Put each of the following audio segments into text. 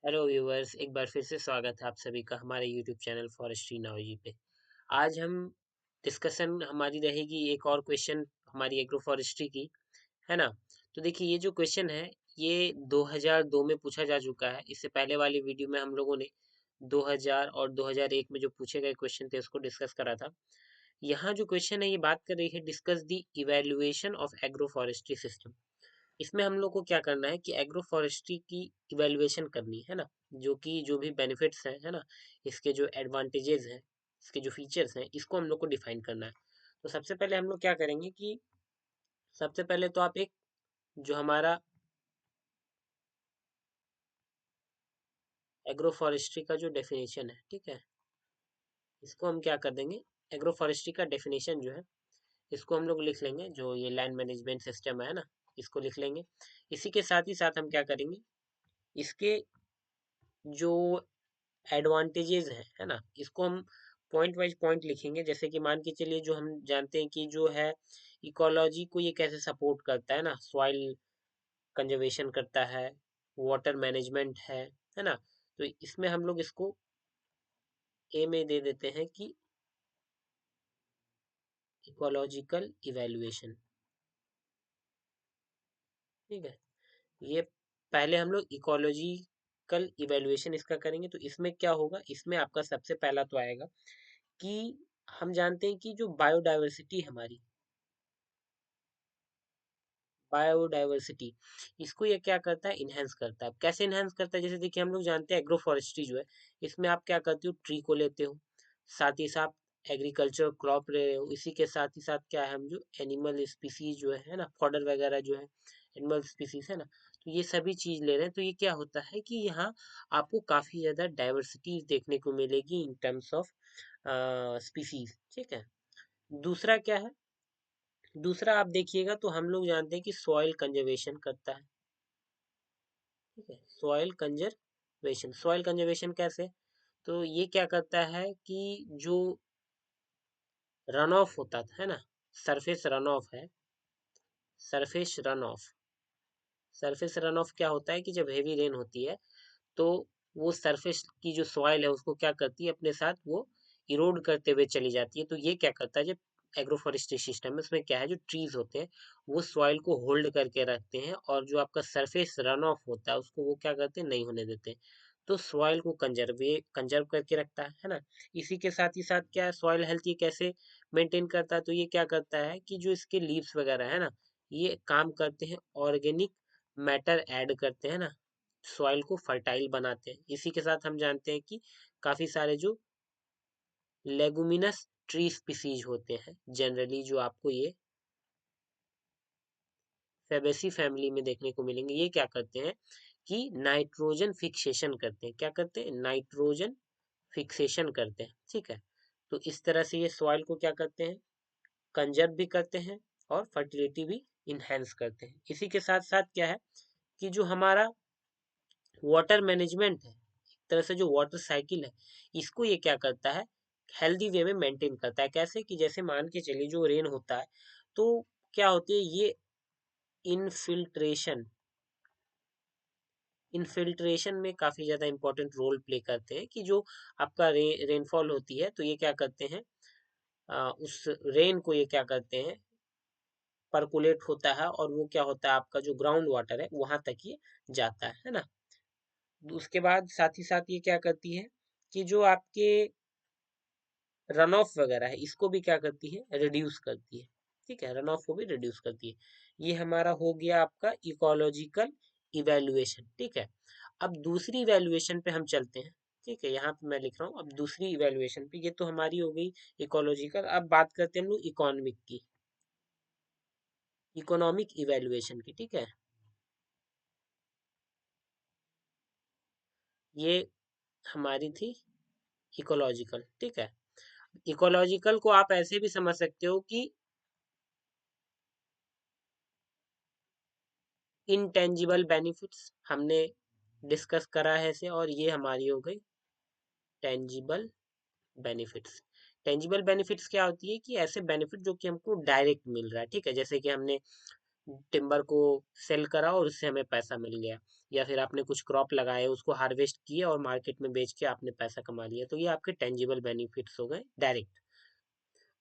Hello viewers, एक बार फिर से स्वागत है आप सभी का हमारे यूट्यूब चैनल फॉरेस्ट्री नॉलेज पे। आज हम डिस्कशन हमारी रहेगी एक और क्वेश्चन हमारी एग्रो फॉरेस्ट्री की, है ना। तो देखिए, ये जो क्वेश्चन है ये 2002 में पूछा जा चुका है। इससे पहले वाली वीडियो में हम लोगों ने 2000 और 2001 में जो पूछे गए क्वेश्चन थे उसको डिस्कस करा था। यहाँ जो क्वेश्चन है ये बात कर रही है discuss the evaluation of agro forestry system. इसमें हम लोग को क्या करना है कि एग्रो फॉरेस्ट्री की इवेल्युएशन करनी है ना, जो कि जो भी बेनिफिट्स हैं, है ना, इसके जो एडवांटेजेस हैं, इसके जो फीचर्स हैं, इसको हम लोग को डिफाइन करना है। तो सबसे पहले हम लोग क्या करेंगे कि सबसे पहले तो आप एक जो हमारा एग्रो फॉरेस्ट्री का जो डेफिनेशन है, ठीक है, इसको हम क्या कर देंगे, एग्रो फॉरेस्ट्री का डेफिनेशन जो है इसको हम लोग लिख लेंगे, जो ये लैंड मैनेजमेंट सिस्टम है ना, इसको लिख लेंगे। इसी के साथ ही साथ हम क्या करेंगे, इसके जो एडवांटेजेस है ना, इसको हम पॉइंट वाइज पॉइंट लिखेंगे। जैसे कि मान के चलिए, जो हम जानते हैं कि जो है इकोलॉजी को ये कैसे सपोर्ट करता है ना, सॉइल कंजर्वेशन करता है, वाटर मैनेजमेंट है ना। तो इसमें हम लोग इसको ए में दे देते हैं कि इकोलॉजिकल इवैल्यूएशन, ठीक है। ये पहले हम लोग इकोलॉजिकल इवैल्यूएशन इसका करेंगे। तो इसमें क्या होगा, इसमें आपका सबसे पहला तो आएगा कि हम जानते हैं कि जो बायोडाइवर्सिटी हमारी, बायोडाइवर्सिटी, इसको ये क्या करता है, इनहेंस करता है। कैसे इनहेंस करता है, जैसे देखिए हम लोग जानते हैं एग्रो फॉरेस्ट्री जो है, इसमें आप क्या करते हो, ट्री को लेते हो, साथ ही साथ एग्रीकल्चर क्रॉप ले रहे हो, इसी के साथ ही साथ क्या है, हम जो एनिमल स्पीसीज जो है ना, फॉडर वगैरह जो है, एनिमल स्पीसीज है ना, तो ये सभी चीज ले रहे हैं। तो ये क्या होता है कि यहाँ आपको काफी ज्यादा डाइवर्सिटी देखने को मिलेगी इन टर्म्स ऑफ स्पीसीज, ठीक है। दूसरा क्या है, दूसरा आप देखिएगा तो हम लोग जानते हैं कि सॉइल कंजर्वेशन करता है, ठीक है। सॉइल कंजर्वेशन कैसे, तो ये क्या करता है कि जो रन ऑफ होता है ना, सरफेस रन ऑफ है, surface run of, surface run of क्या होता है कि जब हेवी रेन होती है तो वो सरफेस की जो सॉइल है उसको क्या करती है, अपने साथ वो इरोड करते हुए चली जाती है। तो ये क्या करता है, जब एग्रोफॉरेस्ट्री सिस्टम है उसमें क्या है, जो ट्रीज होते हैं वो सॉइल को होल्ड करके रखते हैं, और जो आपका सरफेस रन ऑफ होता है उसको वो क्या करते हैं, नहीं होने देते। तो सॉइल को कंजर्व करके रखता है ना। इसी के साथ ही साथ क्या है, सॉइल हेल्थ ये कैसे मेंटेन करता है, तो ये क्या करता है कि जो इसके लीव्स वगैरह है ना, ये काम करते हैं, ऑर्गेनिक मैटर ऐड करते हैं ना, सॉइल को फर्टाइल बनाते हैं। इसी के साथ हम जानते हैं कि काफी सारे जो लेगुमिनस ट्री स्पीसीज होते हैं, जनरली जो आपको ये फेबेसी फैमिली में देखने को मिलेंगे, ये क्या करते हैं कि नाइट्रोजन फिक्सेशन करते हैं। क्या करते हैं, नाइट्रोजन फिक्सेशन करते हैं, ठीक है। तो इस तरह से ये सॉइल को क्या करते हैं, कंजर्व भी करते हैं और फर्टिलिटी भी इनहेंस करते हैं। इसी के साथ साथ क्या है कि जो हमारा वाटर मैनेजमेंट है, एक तरह से जो वाटर साइकिल है, इसको ये क्या करता है, हेल्दी वे में मेंटेन करता है। कैसे कि जैसे मान के चलिए जो रेन होता है तो क्या होती है, ये इनफिल्ट्रेशन, इनफिल्ट्रेशन में काफी ज्यादा इंपॉर्टेंट रोल प्ले करते हैं। कि जो आपका रेनफॉल होती है तो ये क्या करते हैं, उस रेन को ये क्या करते हैं, परकुलेट होता है, और वो क्या होता है, आपका जो ग्राउंड वाटर है वहां तक ये जाता है ना। उसके बाद साथ ही साथ ये क्या करती है कि जो आपके रन ऑफ वगैरह है इसको भी क्या करती है, रिड्यूस करती है, ठीक है, रन ऑफ को भी रिड्यूस करती है। ये हमारा हो गया आपका इकोलॉजिकल इवैल्यूएशन, ठीक है। अब दूसरी इवैल्यूएशन पे हम चलते हैं, ठीक है, यहाँ पे मैं लिख रहा हूँ अब दूसरी इवैल्यूएशन पे। ये तो हमारी हो गई इकोलॉजिकल। अब बात करते हैं हम लोग इकोनॉमिक की, इकोनॉमिक इवैल्यूएशन की, ठीक है। ये हमारी थी इकोलॉजिकल, ठीक है। इकोलॉजिकल को आप ऐसे भी समझ सकते हो कि इनटेंजिबल बेनिफिट्स हमने डिस्कस करा है इसे, और ये हमारी हो गई टेंजिबल बेनिफिट्स। टेंजिबल बेनिफिट्स क्या होती है कि ऐसे बेनिफिट जो कि हमको डायरेक्ट मिल रहा है, ठीक है। जैसे कि हमने टिम्बर को सेल करा और उससे हमें पैसा मिल गया, या फिर आपने कुछ क्रॉप लगाए उसको हार्वेस्ट किए और मार्केट में बेच के आपने पैसा कमा लिया, तो ये आपके टेंजिबल बेनिफिट्स हो गए डायरेक्ट।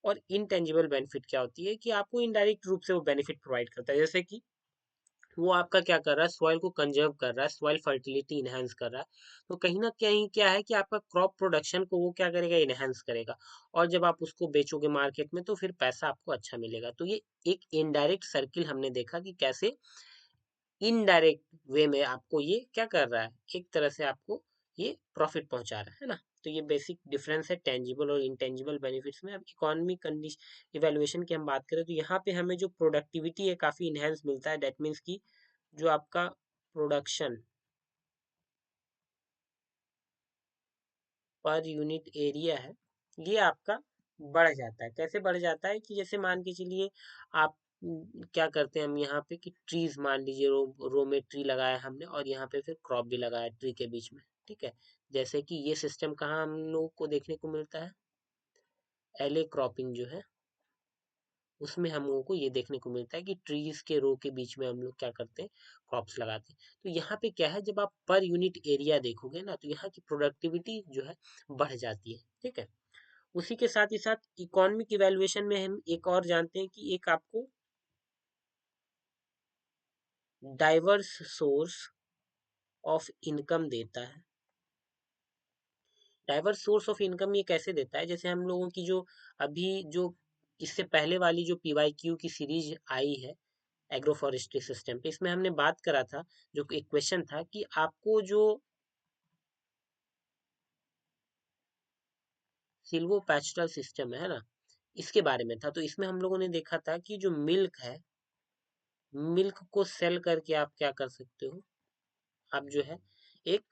और इनटेंजिबल बेनिफिट क्या होती है कि आपको इनडायरेक्ट रूप से वो बेनिफिट प्रोवाइड करता है, जैसे कि वो आपका क्या कर रहा है, सॉइल को कंजर्व कर रहा है, सॉइल फर्टिलिटी इनहेंस कर रहा है। तो कहीं ना कहीं क्या है कि आपका क्रॉप प्रोडक्शन को वो क्या करेगा, इनहेंस करेगा। और जब आप उसको बेचोगे मार्केट में तो फिर पैसा आपको अच्छा मिलेगा। तो ये एक इनडायरेक्ट सर्किल हमने देखा कि कैसे इनडायरेक्ट वे में आपको ये क्या कर रहा है, एक तरह से आपको ये प्रॉफिट पहुंचा रहा है ना। तो ये बेसिक डिफरेंस है टेंजिबल और इंटेंजिबल बेनिफिट्स में। अब इकोनॉमिक कंडीशन इवेल्युएशन की हम बात करें तो यहाँ पे हमें जो प्रोडक्टिविटी है काफी इनहेंस मिलता है। दैट मीन्स की जो आपका प्रोडक्शन पर यूनिट एरिया है ये आपका बढ़ जाता है। कैसे बढ़ जाता है कि जैसे मान के चलिए आप क्या करते हैं, हम यहाँ पे कि ट्रीज मान लीजिए रो में ट्री लगाया हमने और यहाँ पे फिर क्रॉप भी लगाया ट्री के बीच में, ठीक है। जैसे कि ये सिस्टम कहाँ हम लोग को देखने को मिलता है, एले क्रॉपिंग जो है उसमें हम लोगों को ये देखने को मिलता है कि ट्रीज के रो के बीच में हम लोग क्या करते हैं, क्रॉप्स लगाते हैं। तो यहाँ पे क्या है, जब आप पर यूनिट एरिया देखोगे ना तो यहाँ की प्रोडक्टिविटी जो है बढ़ जाती है, ठीक है। उसी के साथ ही साथ इकोनॉमिक इवैल्यूएशन में हम एक और जानते हैं कि एक आपको डाइवर्स सोर्स ऑफ इनकम देता है। डाइवर्स सोर्स ऑफ इनकम ये कैसे देता है, जैसे हम लोगों की जो अभी जो इससे पहले वाली जो PYQ की सीरीज आई है एग्रो फॉरेस्ट्री सिस्टम पे, इसमें हमने बात करा था, जो एक क्वेश्चन था कि आपको जो सिल्वो पैस्टल सिस्टम है ना, इसके बारे में था। तो इसमें हम लोगों ने देखा था कि जो मिल्क है, मिल्क को सेल करके आप क्या कर सकते हो, आप जो है एक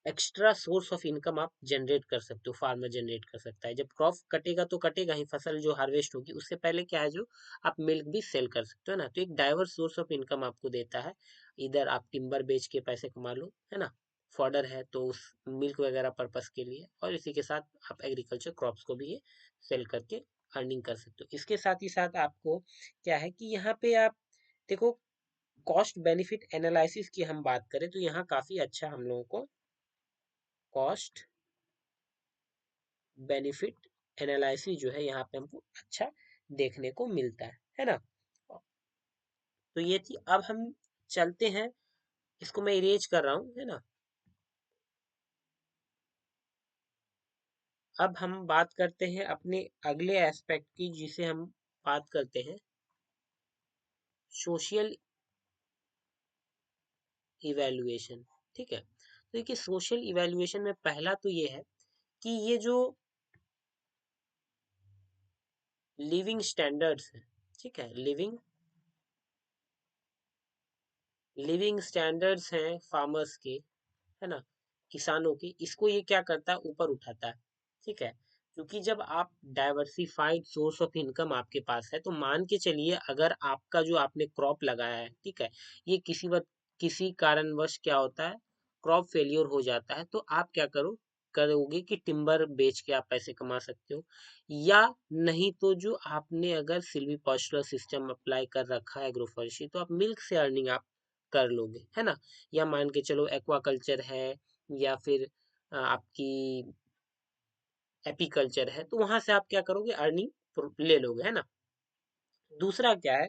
एक्स्ट्रा सोर्स ऑफ इनकम आप जनरेट कर सकते हो, फार्मर जनरेट कर सकता है। जब क्रॉप कटेगा तो कटेगा ही, फसल जो हार्वेस्ट होगी उससे पहले क्या है, जो आप मिल्क भी सेल कर सकते हो ना। तो एक डाइवर्स सोर्स ऑफ इनकम आपको देता है। इधर आप टिम्बर बेच के पैसे कमा लो, है ना, फॉडर है तो उस मिल्क वगैरह पर्पस के लिए, और इसी के साथ आप एग्रीकल्चर क्रॉप्स को भी ये सेल करके अर्निंग कर सकते हो। इसके साथ ही साथ आपको क्या है कि यहाँ पे आप देखो, कॉस्ट बेनिफिट एनालिसिस की हम बात करें तो यहाँ काफी अच्छा हम लोगों को कॉस्ट बेनिफिट एनालिसिस जो है यहाँ पे हमको अच्छा देखने को मिलता है ना। तो ये थी। अब हम चलते हैं, इसको मैं इरेज कर रहा हूँ, है ना। अब हम बात करते हैं अपने अगले एस्पेक्ट की, जिसे हम बात करते हैं सोशल इवैल्यूएशन, ठीक है। तो देखिए सोशल इवैल्यूएशन में पहला तो ये है कि ये जो लिविंग स्टैंडर्ड्स है, ठीक है, लिविंग लिविंग स्टैंडर्ड्स हैं फार्मर्स के, है ना, किसानों की, इसको ये क्या करता है, ऊपर उठाता है, ठीक है। क्योंकि जब आप डाइवर्सिफाइड सोर्स ऑफ इनकम आपके पास है तो मान के चलिए अगर आपका जो आपने क्रॉप लगाया है, ठीक है, ये किसी वक्त किसी कारणवश क्या होता है, क्रॉप फेलियर हो जाता है, तो आप क्या करोगे कि टिम्बर बेच के आप पैसे कमा सकते हो। या नहीं तो जो आपने अगर सिल्वी पास्चुरल सिस्टम अप्लाई कर रखा है एग्रोफोरेस्ट्री, तो आप मिल्क से अर्निंग आप कर लोगे, है ना। या मान के चलो एक्वाकल्चर है, या फिर आपकी एपीकल्चर है, तो वहां से आप क्या करोगे, अर्निंग ले लोगे, है ना। दूसरा क्या है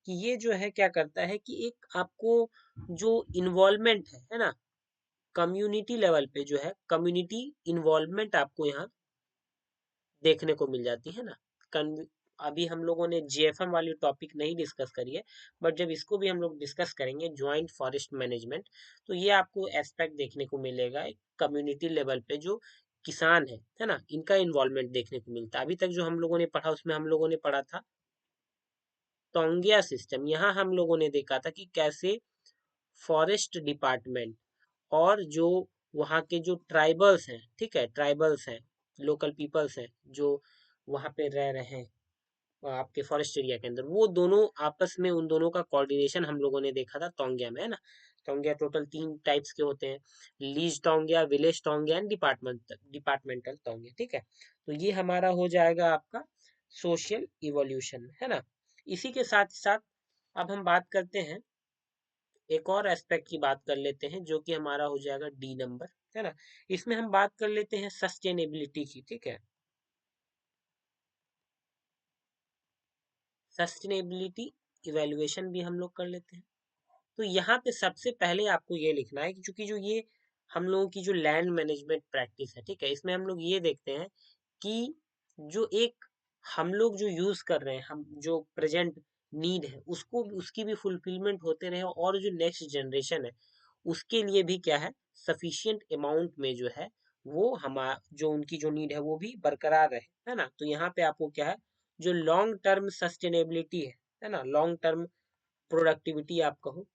कि ये जो है क्या करता है कि एक आपको जो इन्वॉल्वमेंट है ना, कम्युनिटी लेवल पे जो है कम्युनिटी इन्वॉल्वमेंट आपको यहाँ देखने को मिल जाती है ना। अभी हम लोगों ने JFM वाली टॉपिक नहीं डिस्कस करी है, बट जब इसको भी हम लोग डिस्कस करेंगे, ज्वाइंट फॉरेस्ट मैनेजमेंट, तो ये आपको एस्पेक्ट देखने को मिलेगा एक कम्युनिटी लेवल पे जो किसान है ना, इनका इन्वॉल्वमेंट देखने को मिलता है। अभी तक जो हम लोगों ने पढ़ा उसमें हम लोगों ने पढ़ा था टोंगिया सिस्टम। यहाँ हम लोगों ने देखा था कि कैसे फॉरेस्ट डिपार्टमेंट और जो वहाँ के जो ट्राइबल्स हैं, ठीक है, ट्राइबल्स हैं, लोकल पीपल्स हैं जो वहाँ पे रह रहे हैं आपके फॉरेस्ट एरिया के अंदर, वो दोनों आपस में, उन दोनों का कोऑर्डिनेशन हम लोगों ने देखा था तोंगिया में, है ना। तोंगिया टोटल 3 टाइप्स के होते हैं, लीज तोंगिया, विलेज तोंगिया एंड डिपार्टमेंटल तोंगिया, ठीक है। तो ये हमारा हो जाएगा आपका सोशल इवोल्यूशन, है ना। इसी के साथ साथ अब हम बात करते हैं, एक और एस्पेक्ट की बात कर लेते हैं जो कि हमारा हो जाएगा डी नंबर, है ना। इसमें हम बात कर लेते हैं सस्टेनेबिलिटी की, ठीक है। सस्टेनेबिलिटी इवेल्युएशन भी हम लोग कर लेते हैं। तो यहाँ पे सबसे पहले आपको ये लिखना है कि चूंकि जो ये हम लोगों की जो लैंड मैनेजमेंट प्रैक्टिस है, ठीक है, इसमें हम लोग ये देखते हैं कि जो एक हम लोग जो यूज कर रहे हैं, हम जो प्रेजेंट नीड है उसको उसकी भी फुलफिलमेंट होते रहे, और जो नेक्स्ट जनरेशन है उसके लिए भी क्या है, सफिशियंट अमाउंट में जो है वो हमारा जो उनकी जो नीड है वो भी बरकरार रहे, है ना। तो यहाँ पे आपको क्या है, जो लॉन्ग टर्म सस्टेनेबिलिटी है ना, लॉन्ग टर्म प्रोडक्टिविटी आप कहो,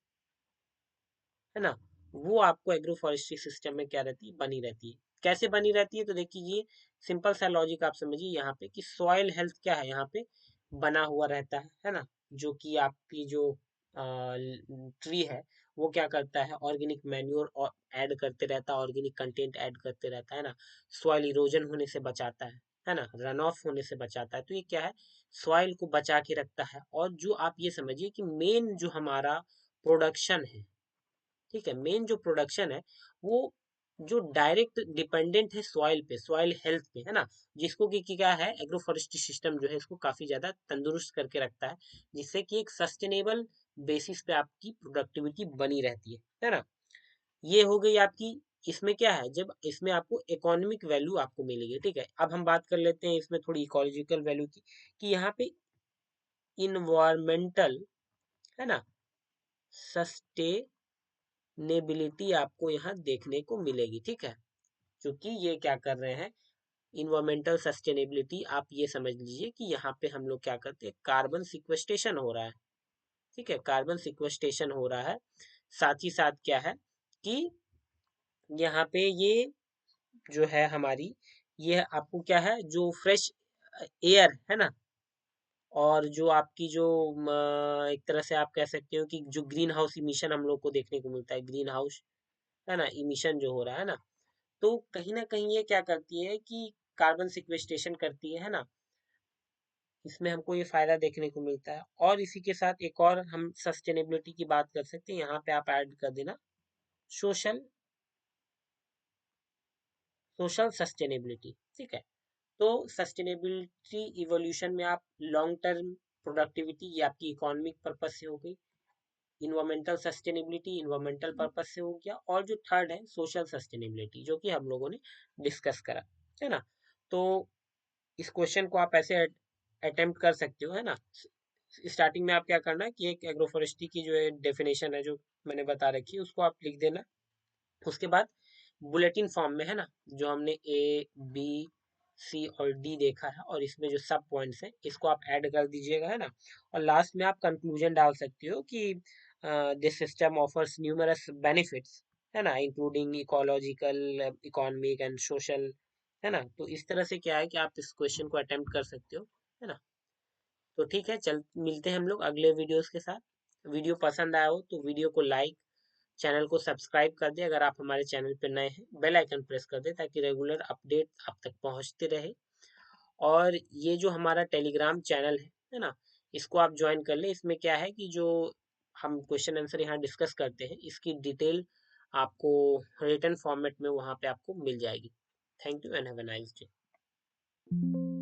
है ना, वो आपको एग्रो फॉरेस्ट्री सिस्टम में क्या रहती है, बनी रहती है। कैसे बनी रहती है, तो देखिए ये सिंपल सा लॉजिक आप समझिए यहाँ पे कि सॉइल हेल्थ क्या है यहाँ पे बना हुआ रहता है ना। जो कि आपकी जो ट्री है वो क्या करता है, ऑर्गेनिक मैन्योर ऐड करते रहता है, ऑर्गेनिक कंटेंट ऐड करते रहता है ना, सॉइल इरोजन होने से बचाता है ना, रन ऑफ होने से बचाता है। तो ये क्या है, सॉइल को बचा के रखता है। और जो आप ये समझिए कि मेन जो हमारा प्रोडक्शन है, ठीक है, मेन जो प्रोडक्शन है वो जो डायरेक्ट डिपेंडेंट है सॉइल पे, सॉइल हेल्थ पे, है ना, जिसको कि क्या है, एग्रो फॉरेस्ट्री सिस्टम जो है इसको काफी ज्यादा तंदुरुस्त करके रखता है, जिससे कि एक सस्टेनेबल बेसिस पे आपकी प्रोडक्टिविटी बनी रहती है ना। ये हो गई आपकी, इसमें क्या है, जब इसमें आपको इकोनॉमिक वैल्यू आपको मिलेगी, ठीक है। अब हम बात कर लेते हैं इसमें थोड़ी इकोलॉजिकल वैल्यू की, कि यहाँ पे इन्वायरमेंटल, है ना, सस्टेनेबिलिटी आपको यहाँ देखने को मिलेगी, ठीक है। क्योंकि ये क्या कर रहे हैं, इन्वायरमेंटल सस्टेनेबिलिटी आप ये समझ लीजिए कि यहाँ पे हम लोग क्या करते हैं, कार्बन सिक्वेस्टेशन हो रहा है, ठीक है, कार्बन सिक्वेस्टेशन हो रहा है। साथ ही साथ क्या है कि यहाँ पे ये जो है हमारी, ये आपको क्या है, जो फ्रेश एयर है ना, और जो आपकी जो एक तरह से आप कह सकते हो कि जो ग्रीन हाउस इमिशन हम लोग को देखने को मिलता है, ग्रीन हाउस, है ना, इमिशन जो हो रहा है ना, तो कहीं ना कहीं ये क्या करती है कि कार्बन सिक्वेस्टेशन करती है ना। इसमें हमको ये फायदा देखने को मिलता है। और इसी के साथ एक और हम सस्टेनेबिलिटी की बात कर सकते हैं, यहाँ पे आप ऐड कर देना सोशल, सोशल सस्टेनेबिलिटी, ठीक है। तो सस्टेनेबिलिटी इवोल्यूशन में आप लॉन्ग टर्म प्रोडक्टिविटी, ये आपकी इकोनॉमिक पर्पज से हो गई, इन्वायरमेंटल सस्टेनेबिलिटी इन्वायरमेंटल पर्पज से हो गया, और जो थर्ड है सोशल सस्टेनेबिलिटी, जो कि हम लोगों ने डिस्कस करा, है ना। तो इस क्वेश्चन को आप ऐसे अटेम्प्ट कर सकते हो, है ना। स्टार्टिंग में आप क्या करना है कि एक एग्रोफोरेस्ट्री की जो है डेफिनेशन है जो मैंने बता रखी है उसको आप लिख देना। उसके बाद बुलेटिन फॉर्म में, है ना, जो हमने ए बी सी और डी देखा है और इसमें जो सब पॉइंट्स हैं इसको आप ऐड कर दीजिएगा, है ना। और लास्ट में आप कंक्लूजन डाल सकते हो कि this system offers numerous benefits, है ना, including ecological, economic and social, है ना। तो इस तरह से क्या है कि आप इस क्वेश्चन को अटेम्प्ट कर सकते हो, है ना। तो ठीक है, चल मिलते हैं हम लोग अगले वीडियोस के साथ। वीडियो पसंद आया हो तो वीडियो को लाइक, चैनल को सब्सक्राइब कर दे अगर आप हमारे चैनल पर नए हैं, बेल आइकन प्रेस कर दे ताकि रेगुलर अपडेट आप तक पहुंचते रहे। और ये जो हमारा टेलीग्राम चैनल है ना, इसको आप ज्वाइन कर ले। इसमें क्या है कि जो हम क्वेश्चन आंसर यहाँ डिस्कस करते हैं इसकी डिटेल आपको रिटर्न फॉर्मेट में वहाँ पे आपको मिल जाएगी। Thank you and have a nice day.